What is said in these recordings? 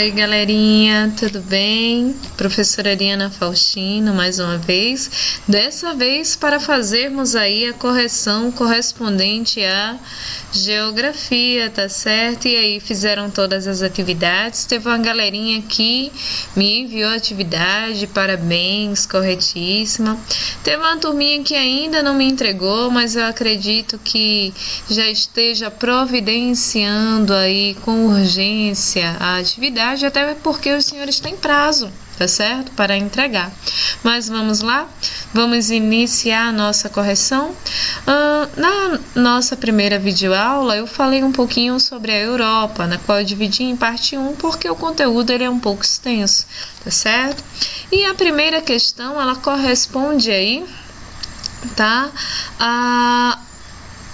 Oi, galerinha, tudo bem? Professora Ariana Faustino, mais uma vez. Dessa vez para fazermos aí a correção correspondente à geografia, tá certo? E aí fizeram todas as atividades. Teve uma galerinha que me enviou atividade, parabéns, corretíssima. Teve uma turminha que ainda não me entregou, mas eu acredito que já esteja providenciando aí com urgência a atividade, até porque os senhores têm prazo, tá certo? Para entregar. Mas vamos lá? Vamos iniciar a nossa correção. Na nossa primeira videoaula, eu falei um pouquinho sobre a Europa, na qual eu dividi em parte 1, porque o conteúdo ele é um pouco extenso, tá certo? E a primeira questão, ela corresponde aí, tá?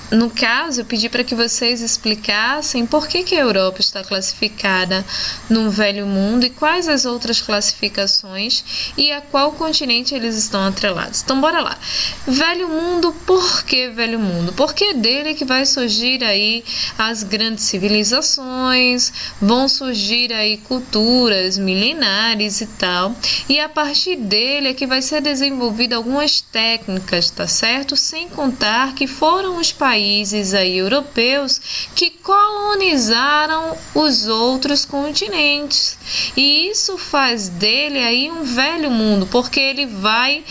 No caso, eu pedi para que vocês explicassem por que a Europa está classificada no Velho Mundo e quais as outras classificações e a qual continente eles estão atrelados. Então, bora lá. Velho Mundo, por que Velho Mundo? Porque é dele que vai surgir aí as grandes civilizações, vão surgir aí culturas milenares e tal, e a partir dele é que vai ser desenvolvida algumas técnicas, tá certo? Sem contar que foram os países aí europeus que colonizaram os outros continentes, e isso faz dele aí um velho mundo, porque ele vai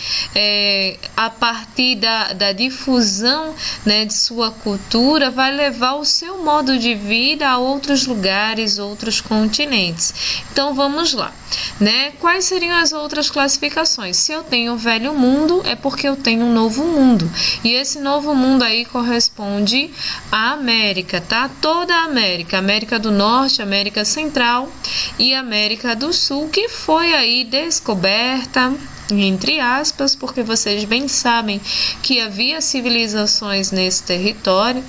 a partir da difusão, né, de sua cultura, vai levar o seu modo de vida a outros lugares, outros continentes. Então vamos lá, né? Quais seriam as outras classificações? Se eu tenho o velho mundo, é porque eu tenho um novo mundo, e esse novo mundo aí corresponde à América, tá? Toda a América, América do Norte, América Central e América do Sul, que foi aí descoberta, entre aspas, porque vocês bem sabem que havia civilizações nesse território,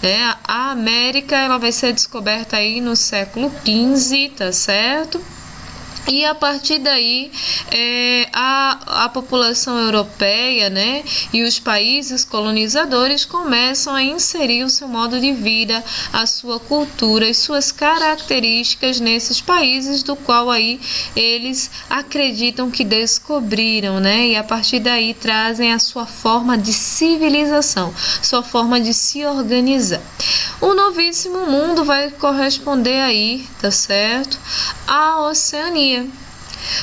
né? A América, ela vai ser descoberta aí no século XV, tá certo? E a partir daí, a população europeia, né, e os países colonizadores começam a inserir o seu modo de vida, a sua cultura e suas características nesses países, do qual aí eles acreditam que descobriram, né, e a partir daí trazem a sua forma de civilização, sua forma de se organizar. O novíssimo mundo vai corresponder aí, tá certo, à Oceania.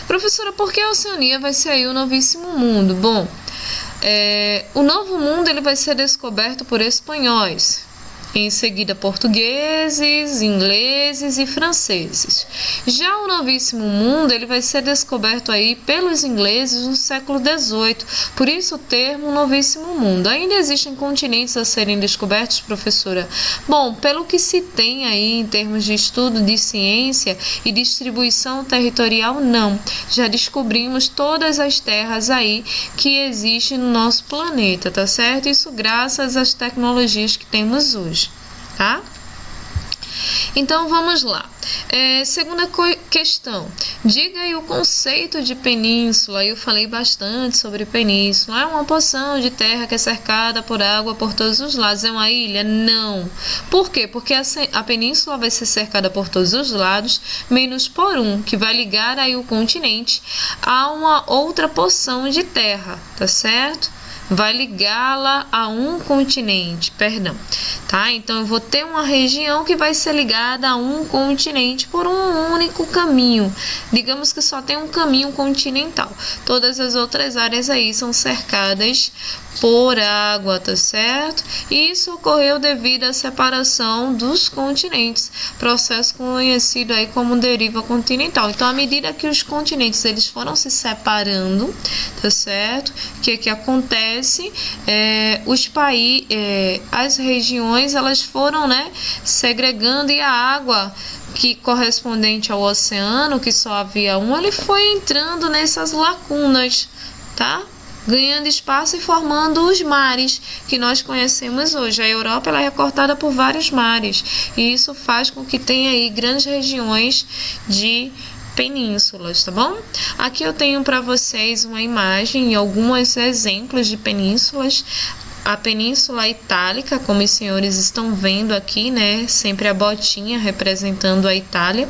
Professora, por que a Oceania vai ser aí o novíssimo mundo? Bom, o novo mundo ele vai ser descoberto por espanhóis, em seguida portugueses, ingleses e franceses. Já o novíssimo mundo ele vai ser descoberto aí pelos ingleses no século XVIII, por isso o termo novíssimo mundo. Ainda existem continentes a serem descobertos, professora? Bom, pelo que se tem aí em termos de estudo de ciência e distribuição territorial, não. Já descobrimos todas as terras aí que existem no nosso planeta, tá certo? Isso graças às tecnologias que temos hoje. Tá? Então vamos lá. Segunda questão. Diga aí o conceito de península. Eu falei bastante sobre península. É uma porção de terra que é cercada por água por todos os lados. É uma ilha? Não. Por quê? Porque a península vai ser cercada por todos os lados, menos por um, que vai ligar aí o continente a uma outra porção de terra, tá certo? Vai ligá-la a um continente, perdão, tá? Então eu vou ter uma região que vai ser ligada a um continente por um único caminho. Digamos que só tem um caminho continental. Todas as outras áreas aí são cercadas por água, tá certo? E isso ocorreu devido à separação dos continentes, processo conhecido aí como deriva continental. Então, à medida que os continentes eles foram se separando, tá certo? O que acontece? As regiões elas foram, né, segregando, e a água que correspondente ao oceano, que só havia um, ele foi entrando nessas lacunas, tá? Ganhando espaço e formando os mares que nós conhecemos hoje. A Europa ela é recortada por vários mares, e isso faz com que tenha aí grandes regiões de penínsulas, tá bom? Aqui eu tenho para vocês uma imagem e alguns exemplos de penínsulas. a Península Itálica, como os senhores estão vendo aqui, né? Sempre a botinha representando a Itália,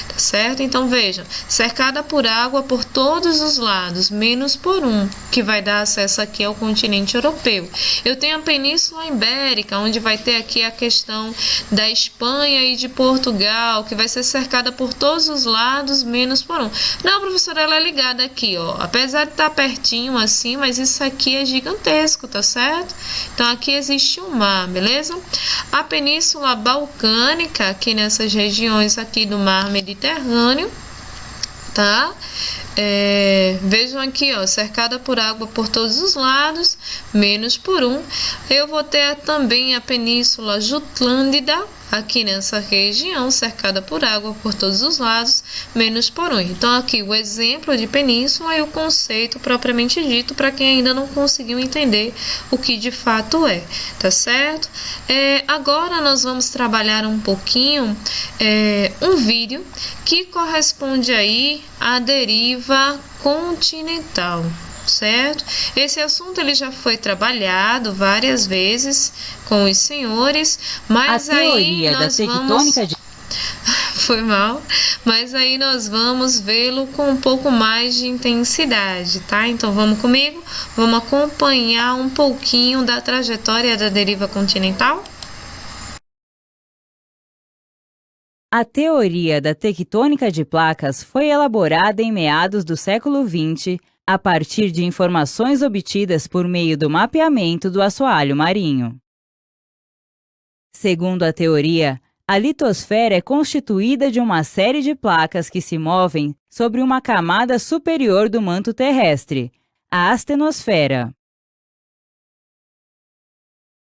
tá certo? Então vejam, cercada por água por todos os lados, menos por um, que vai dar acesso aqui ao continente europeu. Eu tenho a Península Ibérica, onde vai ter aqui a questão da Espanha e de Portugal, que vai ser cercada por todos os lados, menos por um. Não, professora, ela é ligada aqui, ó. Apesar de estar pertinho assim, mas isso aqui é gigantesco, tá certo? Então aqui existe um mar, beleza? A Península Balcânica, aqui nessas regiões aqui do mar Mediterrâneo, tá? Vejam aqui, ó, cercada por água por todos os lados, menos por um. Eu vou ter também a Península Jutlândida, aqui nessa região, cercada por água por todos os lados, menos por um. Então, aqui o exemplo de península e o conceito propriamente dito, para quem ainda não conseguiu entender o que de fato é, tá certo? Agora nós vamos trabalhar um pouquinho um vídeo que corresponde aí à deriva continental, certo? Esse assunto ele já foi trabalhado várias vezes com os senhores, mas aí nós vamos... Foi mal, mas aí nós vamos vê-lo com um pouco mais de intensidade, tá? Então vamos comigo, vamos acompanhar um pouquinho da trajetória da deriva continental. A teoria da tectônica de placas foi elaborada em meados do século XX a partir de informações obtidas por meio do mapeamento do assoalho marinho. Segundo a teoria, a litosfera é constituída de uma série de placas que se movem sobre uma camada superior do manto terrestre, a astenosfera.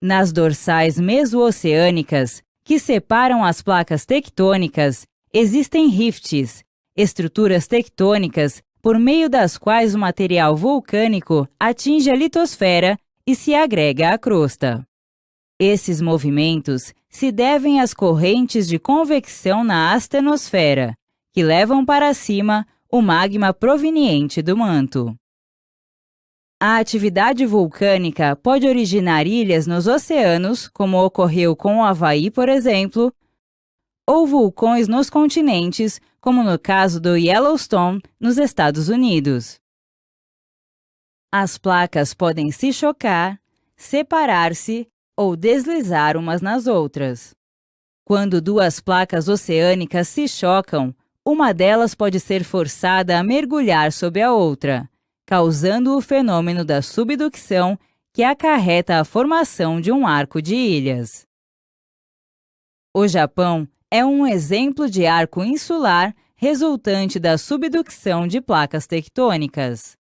Nas dorsais meso-oceânicas, que separam as placas tectônicas, existem rifts, estruturas tectônicas por meio das quais o material vulcânico atinge a litosfera e se agrega à crosta. Esses movimentos se devem às correntes de convecção na astenosfera, que levam para cima o magma proveniente do manto. A atividade vulcânica pode originar ilhas nos oceanos, como ocorreu com o Havaí, por exemplo, ou vulcões nos continentes, como no caso do Yellowstone, nos Estados Unidos. As placas podem se chocar, separar-se ou deslizar umas nas outras. Quando duas placas oceânicas se chocam, uma delas pode ser forçada a mergulhar sob a outra, causando o fenômeno da subducção que acarreta a formação de um arco de ilhas. O Japão é um exemplo de arco insular resultante da subducção de placas tectônicas.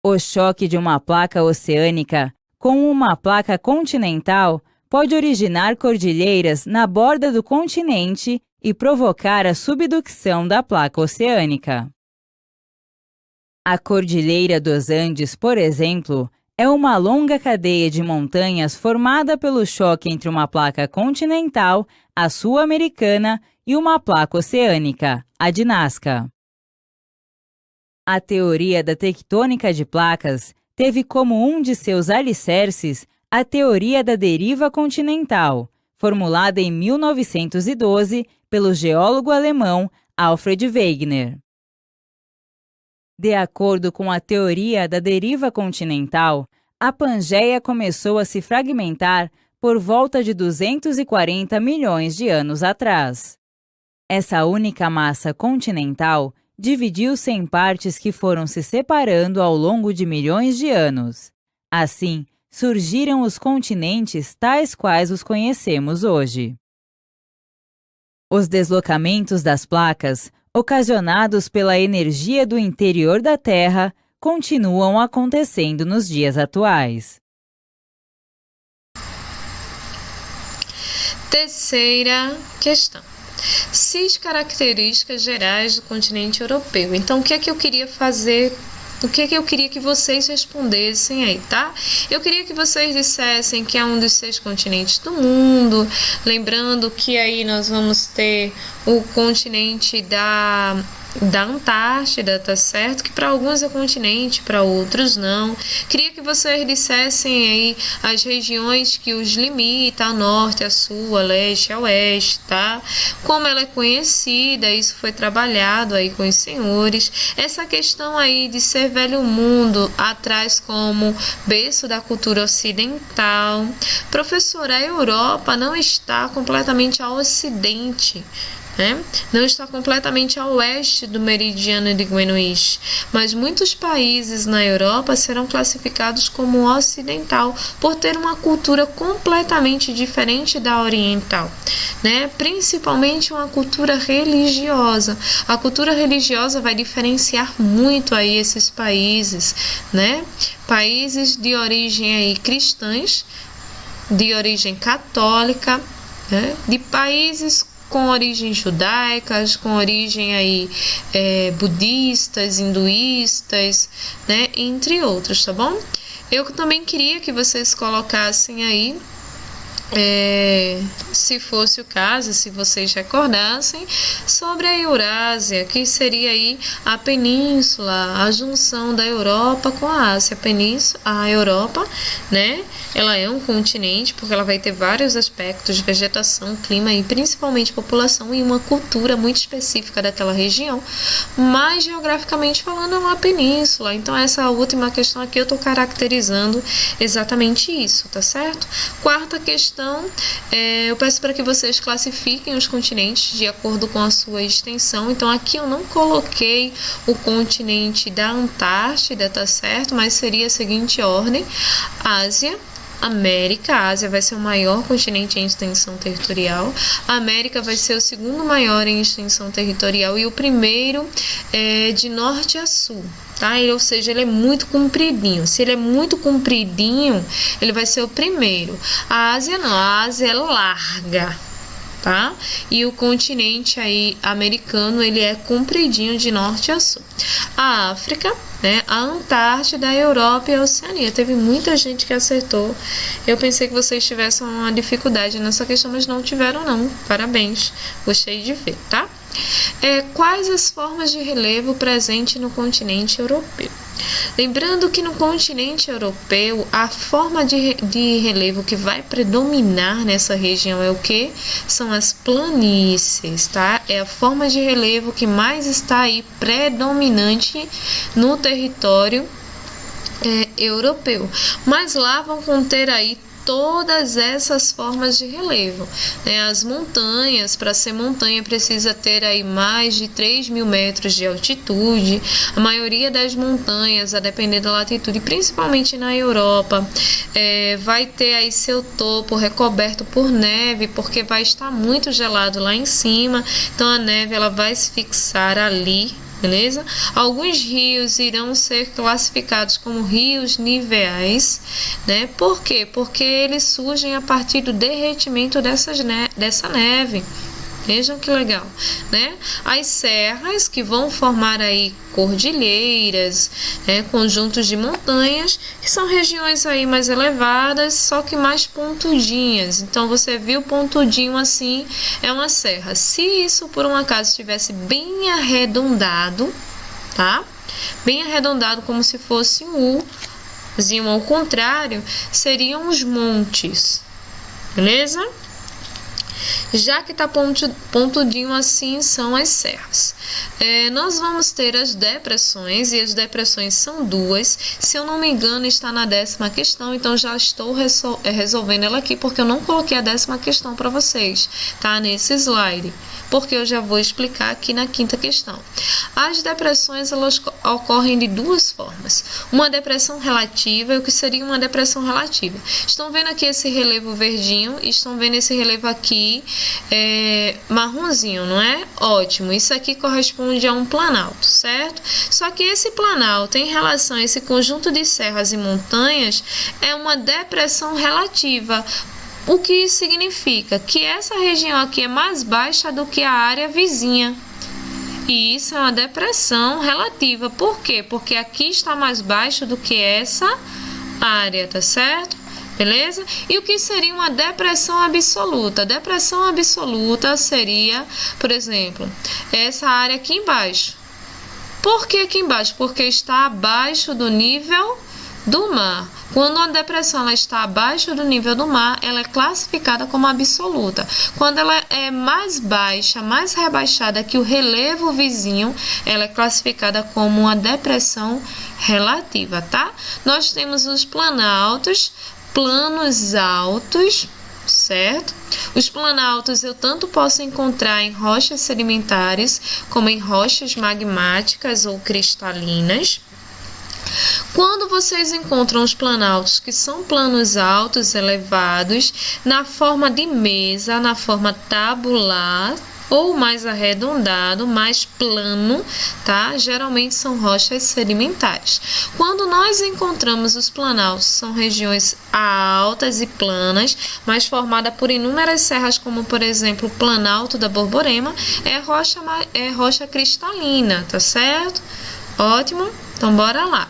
O choque de uma placa oceânica com uma placa continental pode originar cordilheiras na borda do continente e provocar a subducção da placa oceânica. A Cordilheira dos Andes, por exemplo, é uma longa cadeia de montanhas formada pelo choque entre uma placa continental, a sul-americana, e uma placa oceânica, a de Nazca. A teoria da tectônica de placas teve como um de seus alicerces a teoria da deriva continental, formulada em 1912 pelo geólogo alemão Alfred Wegener. De acordo com a teoria da deriva continental, a Pangeia começou a se fragmentar por volta de 240 milhões de anos atrás. Essa única massa continental dividiu-se em partes que foram se separando ao longo de milhões de anos. Assim, surgiram os continentes tais quais os conhecemos hoje. Os deslocamentos das placas, ocasionados pela energia do interior da Terra, continuam acontecendo nos dias atuais. Terceira questão. 6 características gerais do continente europeu. Então, o que é que eu queria fazer? O que é que eu queria que vocês respondessem aí, tá? Eu queria que vocês dissessem que é um dos 6 continentes do mundo, lembrando que aí nós vamos ter o continente da Antártida, tá certo? Que para alguns é continente, para outros não. Queria que vocês dissessem aí as regiões que os limita, a norte, a sul, a leste, a oeste, tá? Como ela é conhecida, isso foi trabalhado aí com os senhores. Essa questão aí de ser velho mundo atrás como berço da cultura ocidental. Professora, a Europa não está completamente ao ocidente, né? Não está completamente a oeste do meridiano de Greenwich, mas muitos países na Europa serão classificados como ocidental por ter uma cultura completamente diferente da oriental, né? Principalmente uma cultura religiosa. A cultura religiosa vai diferenciar muito aí esses países, né? Países de origem aí cristãs, de origem católica, né? De países com origens judaicas, com origem aí budistas, hinduístas, né, entre outros, tá bom? Eu também queria que vocês colocassem aí, se fosse o caso, se vocês recordassem, sobre a Eurásia, que seria aí a península, a junção da Europa com a Ásia. A Europa, né? Ela é um continente porque ela vai ter vários aspectos, vegetação, clima e principalmente população e uma cultura muito específica daquela região, mas geograficamente falando é uma península. Então essa última questão aqui eu estou caracterizando exatamente isso, tá certo? Quarta questão, eu peço para que vocês classifiquem os continentes de acordo com a sua extensão. Então aqui eu não coloquei o continente da Antártida, tá certo? Mas seria a seguinte ordem: Ásia, América. A Ásia vai ser o maior continente em extensão territorial, a América vai ser o segundo maior em extensão territorial e o primeiro de norte a sul, tá? Ou seja, ele é muito compridinho. Se ele é muito compridinho, ele vai ser o primeiro. A Ásia não, a Ásia é larga, tá? E o continente aí americano, ele é compridinho de norte a sul. A África, né? A Antártida, a Europa e a Oceania. Teve muita gente que acertou. Eu pensei que vocês tivessem uma dificuldade nessa questão, mas não tiveram não. Parabéns. Gostei de ver, tá? Quais as formas de relevo presentes no continente europeu? Lembrando que no continente europeu, a forma de relevo que vai predominar nessa região é o que? São as planícies, tá? É a forma de relevo que mais está aí predominante no território europeu. Mas lá vão conter aí todas essas formas de relevo, né? As montanhas, para ser montanha, precisa ter aí mais de 3.000 metros de altitude. A maioria das montanhas, a depender da latitude, principalmente na Europa, vai ter aí seu topo recoberto por neve, porque vai estar muito gelado lá em cima, então a neve ela vai se fixar ali. Beleza? Alguns rios irão ser classificados como rios niveais, né? Por quê? Porque eles surgem a partir do derretimento dessa neve. Vejam que legal, né? As serras que vão formar aí cordilheiras, né? Conjuntos de montanhas, que são regiões aí mais elevadas, só que mais pontudinhas. Então você viu pontudinho assim, é uma serra. Se isso por um acaso estivesse bem arredondado, tá? Bem arredondado como se fosse um Uzinho ao contrário, seriam os montes. Beleza? Já que está pontudinho assim, são as serras. Nós vamos ter as depressões, e as depressões são duas. Se eu não me engano, está na 10ª questão, então já estou resolvendo ela aqui, porque eu não coloquei a 10ª questão para vocês, tá? Nesse slide, porque eu já vou explicar aqui na 5ª questão. As depressões, elas ocorrem de duas formas. Uma depressão relativa, e o que seria uma depressão relativa? Estão vendo aqui esse relevo verdinho, estão vendo esse relevo aqui marronzinho, não é? Ótimo, isso aqui corresponde a um planalto, certo? Só que esse planalto, em relação a esse conjunto de serras e montanhas, é uma depressão relativa. O que isso significa? Que essa região aqui é mais baixa do que a área vizinha. E isso é uma depressão relativa. Por quê? Porque aqui está mais baixo do que essa área, tá certo? Beleza? E o que seria uma depressão absoluta? Depressão absoluta seria, por exemplo, essa área aqui embaixo, Por que aqui embaixo? Porque está abaixo do nível do mar. Quando uma depressão ela está abaixo do nível do mar, ela é classificada como absoluta. Quando ela é mais baixa, mais rebaixada que o relevo vizinho, ela é classificada como uma depressão relativa, tá? Nós temos os planaltos, planos altos, certo? Os planaltos eu tanto posso encontrar em rochas sedimentares, como em rochas magmáticas ou cristalinas. Quando vocês encontram os planaltos, que são planos altos, elevados, na forma de mesa, na forma tabular, ou mais arredondado, mais plano, tá? Geralmente são rochas sedimentares. Quando nós encontramos os planaltos, são regiões altas e planas, mas formada por inúmeras serras, como por exemplo o Planalto da Borborema, é rocha cristalina, tá certo? Ótimo, então bora lá.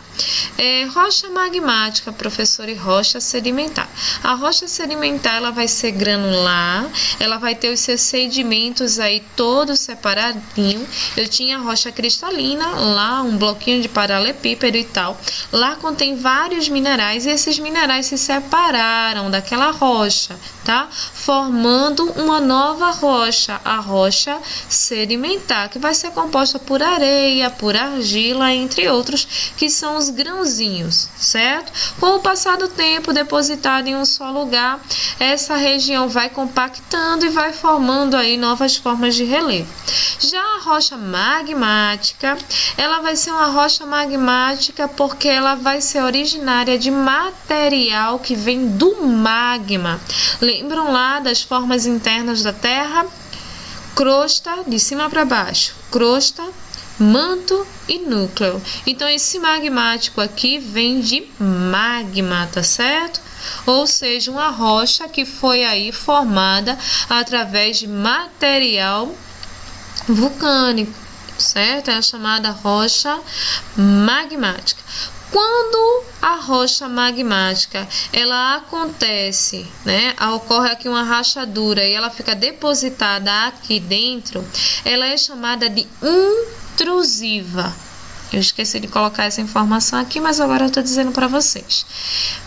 Rocha magmática, professor, e rocha sedimentar. A rocha sedimentar ela vai ser granular, ela vai ter os seus sedimentos aí todos separadinho. Eu tinha rocha cristalina, lá um bloquinho de paralelepípedo e tal. Lá contém vários minerais e esses minerais se separaram daquela rocha, tá? Formando uma nova rocha, a rocha sedimentar, que vai ser composta por areia, por argila, entre outros, que são os grãozinhos, certo? Com o passar do tempo, depositado em um só lugar, essa região vai compactando e vai formando aí novas formas de relevo. Já a rocha magmática, ela vai ser uma rocha magmática porque ela vai ser originária de material que vem do magma. Lembram lá das formas internas da Terra? Crosta, de cima para baixo, crosta, manto e núcleo. Então esse magmático aqui vem de magma, tá certo? Ou seja, uma rocha que foi aí formada através de material vulcânico, certo? É a chamada rocha magmática. Quando a rocha magmática ela acontece, né? Ocorre aqui uma rachadura e ela fica depositada aqui dentro, ela é chamada de intrusiva. Eu esqueci de colocar essa informação aqui, mas agora eu estou dizendo para vocês.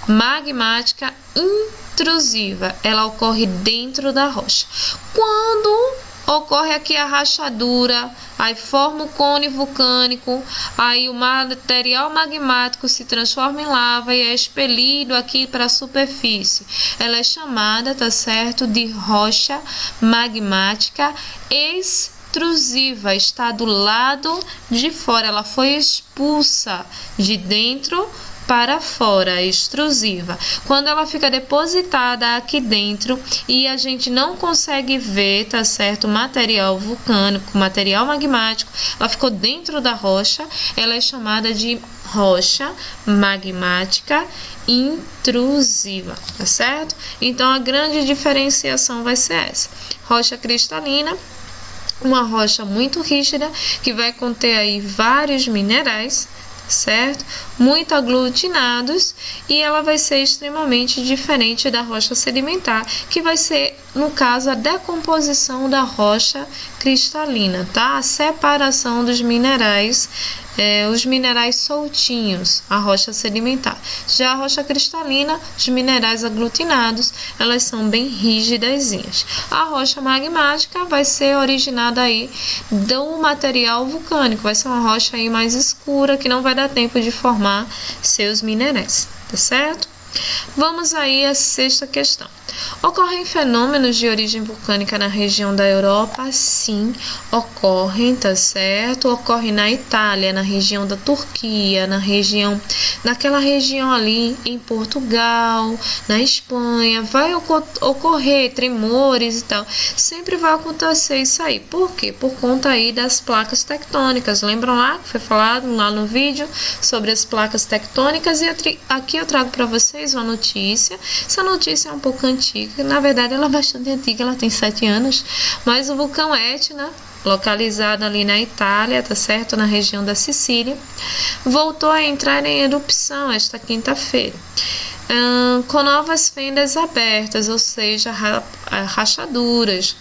Magmática intrusiva, ela ocorre dentro da rocha. Quando ocorre aqui a rachadura, aí forma o cone vulcânico, aí o material magmático se transforma em lava e é expelido aqui para a superfície. Ela é chamada, tá certo, de rocha magmática extrusiva, está do lado de fora, ela foi expulsa de dentro para fora, extrusiva. Quando ela fica depositada aqui dentro e a gente não consegue ver, tá certo, material vulcânico, material magmático, ela ficou dentro da rocha, ela é chamada de rocha magmática intrusiva, tá certo? Então a grande diferenciação vai ser essa. Rocha cristalina, uma rocha muito rígida que vai conter aí vários minerais, certo? Muito aglutinados, e ela vai ser extremamente diferente da rocha sedimentar, que vai ser, no caso, a decomposição da rocha cristalina, tá? A separação dos minerais, os minerais soltinhos, a rocha sedimentar. Já a rocha cristalina, os minerais aglutinados, elas são bem rígidazinhas. A rocha magmática vai ser originada aí do material vulcânico, vai ser uma rocha aí mais escura, que não vai dar tempo de formar seus minerais, tá certo? Vamos aí à sexta questão. Ocorrem fenômenos de origem vulcânica na região da Europa? Sim, ocorrem, tá certo? Ocorre na Itália, na região da Turquia, naquela região ali em Portugal, na Espanha. Vai ocorrer tremores e tal. Sempre vai acontecer isso aí. Por quê? Por conta aí das placas tectônicas. Lembram lá que foi falado lá no vídeo sobre as placas tectônicas? E aqui eu trago para vocês uma notícia. Essa notícia é um pouco antiga. Na verdade, ela é bastante antiga, ela tem 7 anos, mas o vulcão Etna, localizado ali na Itália, tá certo? Na região da Sicília, voltou a entrar em erupção esta quinta-feira, com novas fendas abertas, ou seja, rachaduras.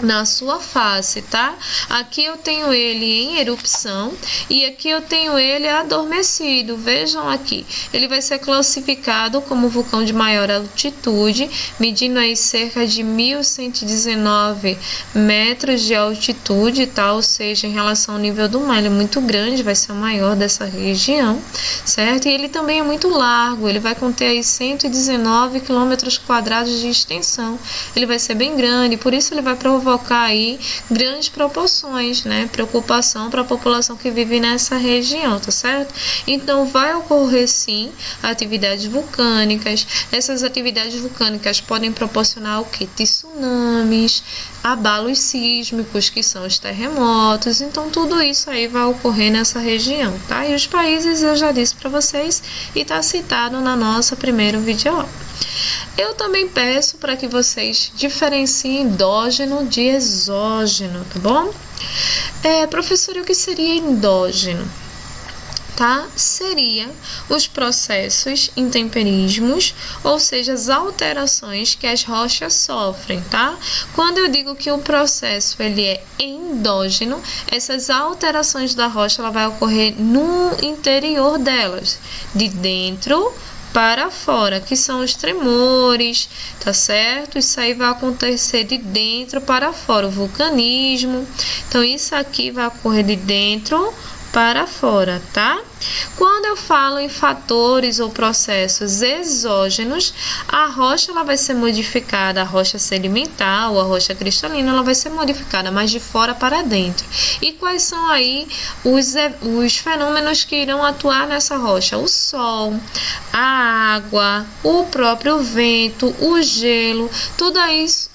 na sua face, tá? Aqui eu tenho ele em erupção e aqui eu tenho ele adormecido. Vejam aqui, ele vai ser classificado como vulcão de maior altitude, medindo aí cerca de 1.119 metros de altitude, tá? Ou seja, em relação ao nível do mar, ele é muito grande, vai ser o maior dessa região, certo? E ele também é muito largo, ele vai conter aí 119 quilômetros quadrados de extensão. Ele vai ser bem grande, por isso ele vai provocar aí grandes proporções, né? Preocupação para a população que vive nessa região, tá certo? Então vai ocorrer sim atividades vulcânicas. Essas atividades vulcânicas podem proporcionar o que? Tsunamis, abalos sísmicos, que são os terremotos. Então tudo isso aí vai ocorrer nessa região, tá? E os países eu já disse para vocês e está citado na nossa primeira videoaula. Eu também peço para que vocês diferenciem endógeno de exógeno, tá bom? Professor, o que seria endógeno? Tá? Seria os processos intemperismos, ou seja, as alterações que as rochas sofrem, tá? Quando eu digo que o processo ele é endógeno, essas alterações da rocha ela vai ocorrer no interior delas, de dentro para fora, que são os tremores, tá certo? Isso aí vai acontecer de dentro para fora, o vulcanismo. Então, isso aqui vai ocorrer de dentro para fora, tá? Quando eu falo em fatores ou processos exógenos, a rocha ela vai ser modificada, a rocha sedimentar ou a rocha cristalina, ela vai ser modificada, mas de fora para dentro. E quais são aí os fenômenos que irão atuar nessa rocha? O sol, a água, o próprio vento, o gelo,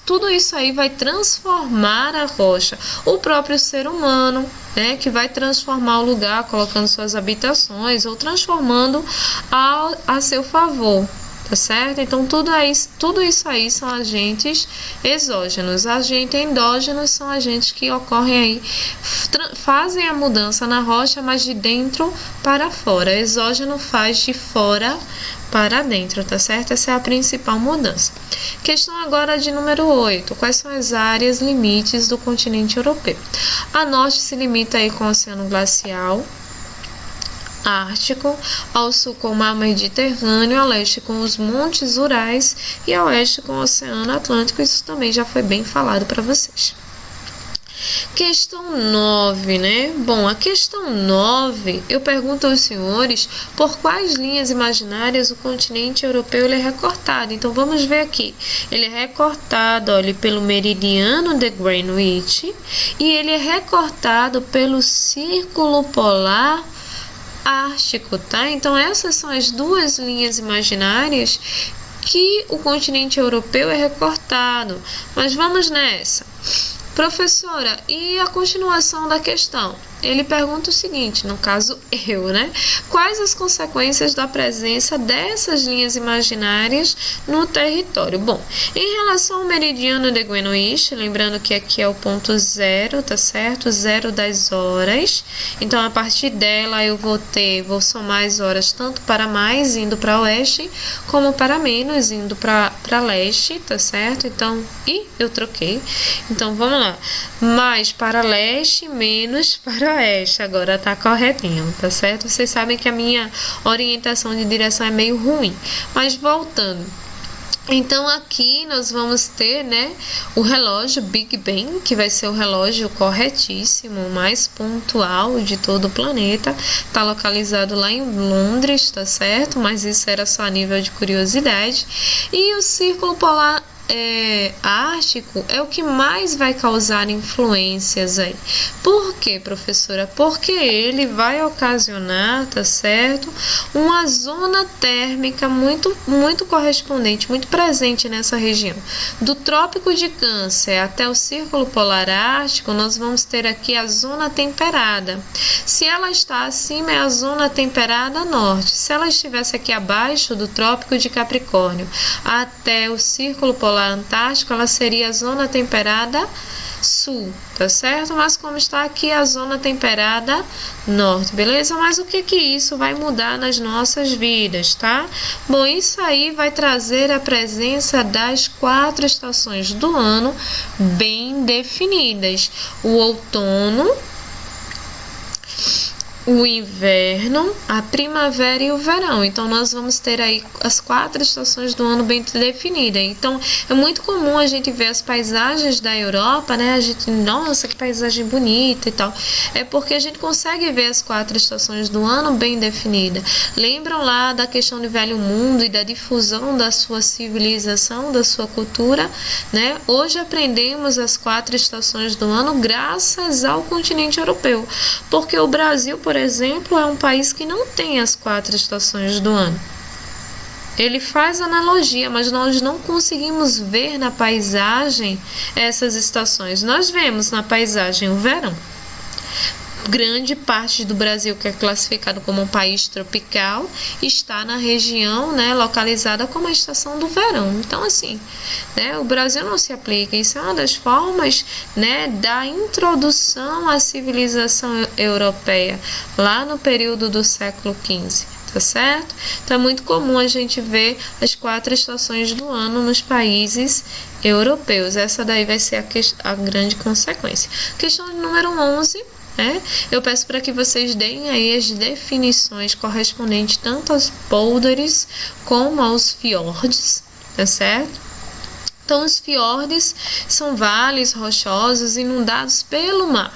tudo isso aí vai transformar a rocha. O próprio ser humano, né, que vai transformar o lugar, colocando suas habitações ou transformando a seu favor, tá certo? Então, tudo isso aí são agentes exógenos. Agentes endógenos são agentes que ocorrem aí, fazem a mudança na rocha, mas de dentro para fora. Exógeno faz de fora para dentro, tá certo? Essa é a principal mudança. Questão agora de número 8. Quais são as áreas limites do continente europeu? A norte se limita aí com o Oceano Glacial Ártico, ao sul com o Mar Mediterrâneo, a leste com os Montes Urais e a oeste com o Oceano Atlântico. Isso também já foi bem falado para vocês. Questão 9, né? Bom, a questão 9, eu pergunto aos senhores por quais linhas imaginárias o continente europeu ele é recortado. Então, vamos ver aqui. Ele é recortado, olha, pelo meridiano de Greenwich e ele é recortado pelo círculo polar ártico, tá? Então, essas são as duas linhas imaginárias que o continente europeu é recortado. Mas vamos nessa. Professora, e a continuação da questão? Ele pergunta o seguinte, no caso eu, né? Quais as consequências da presença dessas linhas imaginárias no território? Bom, em relação ao meridiano de Greenwich, lembrando que aqui é o ponto zero, tá certo? Zero das horas. Então, a partir dela eu vou somar as horas tanto para mais, indo para oeste, como para menos, indo para leste, tá certo? Então, eu troquei. Então, vamos lá. Mais para leste, menos para oeste. Agora tá corretinho, tá certo? Vocês sabem que a minha orientação de direção é meio ruim. Mas voltando. Então, aqui nós vamos ter, né, o relógio Big Ben, que vai ser o relógio corretíssimo, mais pontual de todo o planeta. Está localizado lá em Londres, tá certo? Mas isso era só a nível de curiosidade. E o círculo polar ártico é o que mais vai causar influências aí. Por quê, professora? Porque ele vai ocasionar, tá certo, uma zona térmica muito correspondente, muito presente nessa região. Do Trópico de Câncer até o Círculo Polar Ártico, nós vamos ter aqui a zona temperada. Se ela está acima, é a zona temperada norte. Se ela estivesse aqui abaixo do Trópico de Capricórnio até o Círculo Polar Antártico, ela seria a zona temperada sul, tá certo? Mas como está aqui a zona temperada norte, beleza? Mas o que isso vai mudar nas nossas vidas, tá? Bom, isso aí vai trazer a presença das 4 estações do ano bem definidas: o outono, o inverno, a primavera e o verão. Então, nós vamos ter aí as 4 estações do ano bem definidas. Então, é muito comum a gente ver as paisagens da Europa, né? A gente, nossa, que paisagem bonita e tal. É porque a gente consegue ver as 4 estações do ano bem definidas. Lembram lá da questão do Velho Mundo e da difusão da sua civilização, da sua cultura, né? Hoje aprendemos as 4 estações do ano graças ao continente europeu. Porque o Brasil, por exemplo, é um país que não tem as 4 estações do ano. Ele faz analogia, mas nós não conseguimos ver na paisagem essas estações. Nós vemos na paisagem o verão. Grande parte do Brasil, que é classificado como um país tropical, está na região, né, localizada como a estação do verão. Então, assim, né, o Brasil não se aplica. Isso é uma das formas, né, da introdução à civilização europeia, lá no período do século XV. Tá certo? Então, é muito comum a gente ver as 4 estações do ano nos países europeus. Essa daí vai ser a grande consequência. Questão número 11. Eu peço para que vocês deem aí as definições correspondentes tanto aos polders como aos fiordes, tá certo? Então, os fiordes são vales rochosos inundados pelo mar.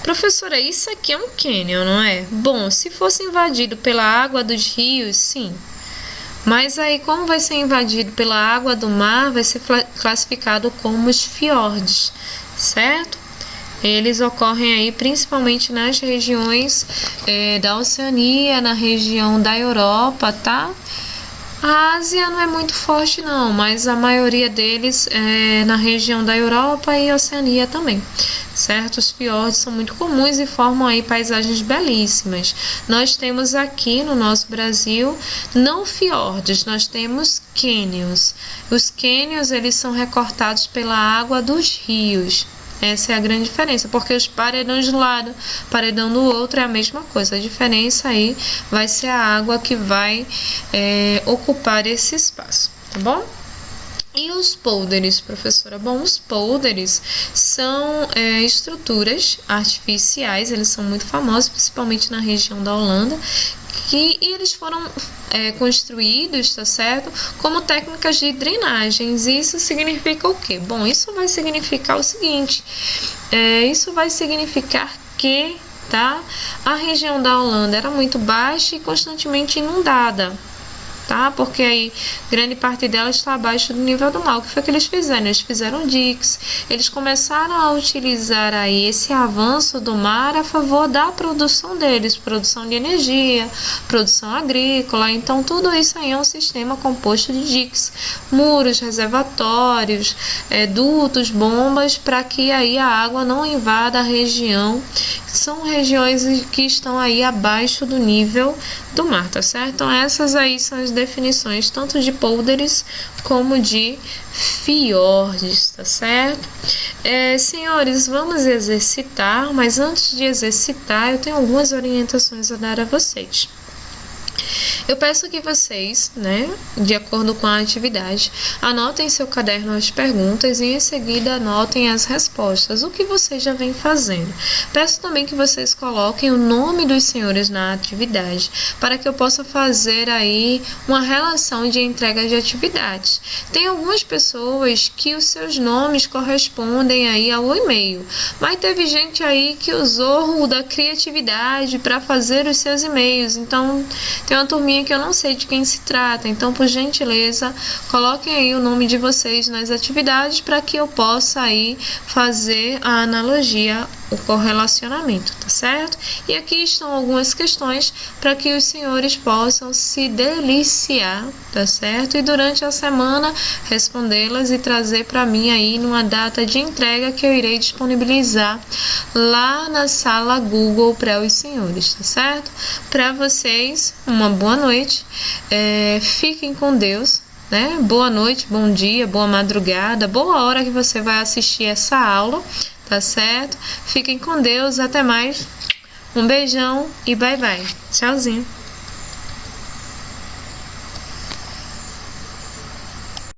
Professora, isso aqui é um cânion, não é? Bom, se fosse invadido pela água dos rios, sim. Mas aí, como vai ser invadido pela água do mar, vai ser classificado como os fiordes, certo? Eles ocorrem aí principalmente nas regiões da Oceania, na região da Europa, tá? A Ásia não é muito forte não, mas a maioria deles é na região da Europa e Oceania também, certo? Os fiordes são muito comuns e formam aí paisagens belíssimas. Nós temos aqui no nosso Brasil, não fiordes, nós temos cânions. Os cânions, eles são recortados pela água dos rios. Essa é a grande diferença, porque os paredões de um lado, paredão do outro é a mesma coisa. A diferença aí vai ser a água que vai ocupar esse espaço, tá bom? E os polders, professora? Bom, os polders são estruturas artificiais, eles são muito famosos, principalmente na região da Holanda, e eles foram construídos, tá certo, como técnicas de drenagens. Isso significa o quê? Bom, isso vai significar o seguinte, isso vai significar que, tá, a região da Holanda era muito baixa e constantemente inundada, tá? Porque aí grande parte dela está abaixo do nível do mar. O que foi que eles fizeram? Eles fizeram diques. Eles começaram a utilizar aí esse avanço do mar a favor da produção deles, produção de energia, produção agrícola. Então, tudo isso aí é um sistema composto de diques, muros, reservatórios, dutos, bombas, para que aí a água não invada a região. São regiões que estão aí abaixo do nível do mar, tá certo? Então, essas aí são as definições tanto de polders como de fiordes, tá certo? Senhores, vamos exercitar, mas antes de exercitar, eu tenho algumas orientações a dar a vocês. Eu peço que vocês, né, de acordo com a atividade, anotem em seu caderno as perguntas e em seguida anotem as respostas, o que vocês já vêm fazendo. Peço também que vocês coloquem o nome dos senhores na atividade, para que eu possa fazer aí uma relação de entrega de atividades. Tem algumas pessoas que os seus nomes correspondem aí ao e-mail, mas teve gente aí que usou o da criatividade para fazer os seus e-mails, então tem uma turminha que eu não sei de quem se trata, então, por gentileza, coloquem aí o nome de vocês nas atividades para que eu possa aí fazer a analogia, o correlacionamento, tá certo? E aqui estão algumas questões para que os senhores possam se deliciar, tá certo? E durante a semana respondê-las e trazer para mim aí numa data de entrega que eu irei disponibilizar lá na sala Google para os senhores, tá certo? Para vocês, uma boa noite, fiquem com Deus, né? Boa noite, bom dia, boa madrugada, boa hora que você vai assistir essa aula, tá certo? Fiquem com Deus, até mais. Um beijão e bye bye. Tchauzinho.